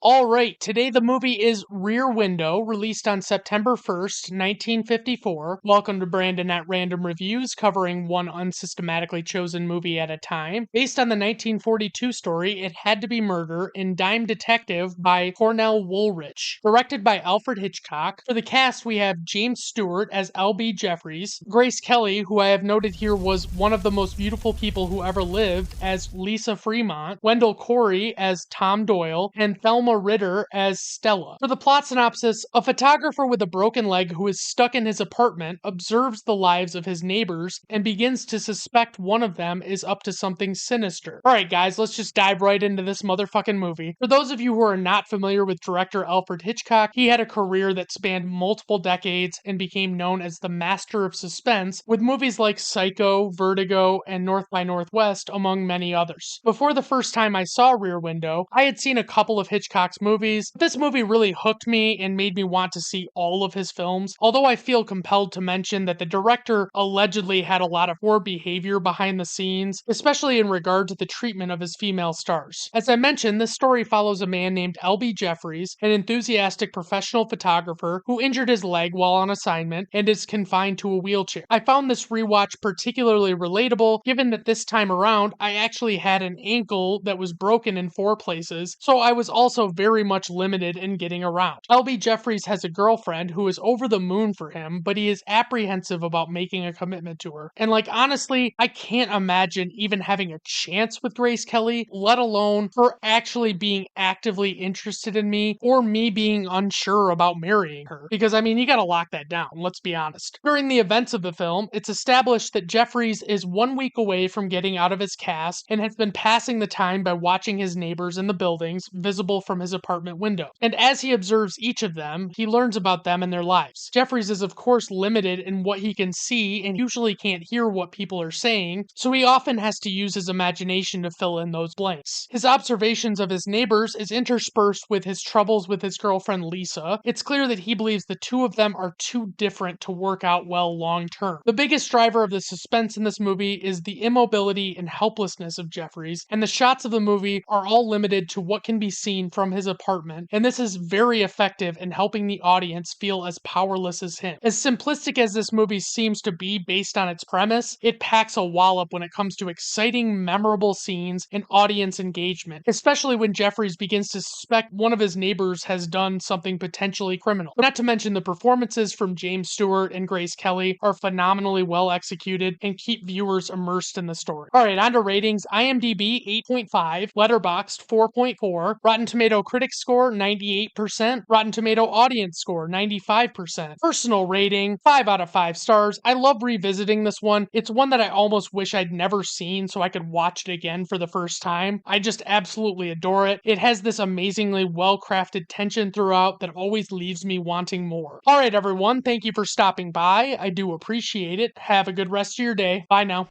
All right, today the movie is Rear Window, released on September 1st, 1954. Welcome to Brandon at Random Reviews, covering one unsystematically chosen movie at a time. Based on the 1942 story, It Had to Be Murder in Dime Detective by Cornell Woolrich. Directed by Alfred Hitchcock. For the cast, we have James Stewart as L.B. Jeffries, Grace Kelly, who I have noted here was one of the most beautiful people who ever lived, as Lisa Fremont, Wendell Corey as Tom Doyle, and Thelma Ritter as Stella. For the plot synopsis, a photographer with a broken leg who is stuck in his apartment observes the lives of his neighbors and begins to suspect one of them is up to something sinister. Alright guys, let's just dive right into this motherfucking movie. For those of you who are not familiar with director Alfred Hitchcock, he had a career that spanned multiple decades and became known as the Master of Suspense, with movies like Psycho, Vertigo, and North by Northwest, among many others. Before the first time I saw Rear Window, I had seen a couple of Hitchcock's movies. This movie really hooked me and made me want to see all of his films, although I feel compelled to mention that the director allegedly had a lot of poor behavior behind the scenes, especially in regard to the treatment of his female stars. As I mentioned, this story follows a man named L.B. Jeffries, an enthusiastic professional photographer who injured his leg while on assignment and is confined to a wheelchair. I found this rewatch particularly relatable, given that this time around I actually had an ankle that was broken in 4 places, so I was also very much limited in getting around. L.B. Jeffries has a girlfriend who is over the moon for him, but he is apprehensive about making a commitment to her. And honestly, I can't imagine even having a chance with Grace Kelly, let alone her actually being actively interested in me or me being unsure about marrying her. Because you gotta lock that down, let's be honest. During the events of the film, it's established that Jeffries is 1 week away from getting out of his cast and has been passing the time by watching his neighbors in the buildings visible from his apartment window. And as he observes each of them, he learns about them and their lives. Jeffries is of course limited in what he can see and usually can't hear what people are saying, so he often has to use his imagination to fill in those blanks. His observations of his neighbors is interspersed with his troubles with his girlfriend Lisa. It's clear that he believes the two of them are too different to work out well long term. The biggest driver of the suspense in this movie is the immobility and helplessness of Jeffries, and the shots of the movie are all limited to what can be seen from his apartment, and this is very effective in helping the audience feel as powerless as him. As simplistic as this movie seems to be based on its premise, it packs a wallop when it comes to exciting, memorable scenes and audience engagement, especially when Jeffries begins to suspect one of his neighbors has done something potentially criminal. Not to mention the performances from James Stewart and Grace Kelly are phenomenally well executed and keep viewers immersed in the story. Alright, on to ratings. IMDb 8.5, Letterboxd 4.4, Rotten Tomato critic score 98%, Rotten Tomato audience score 95%. Personal rating 5 out of 5 stars. I love revisiting this one. It's one that I almost wish I'd never seen so I could watch it again for the first time. I just absolutely adore it. It has this amazingly well-crafted tension throughout that always leaves me wanting more. Alright everyone, thank you for stopping by. I do appreciate it. Have a good rest of your day. Bye now.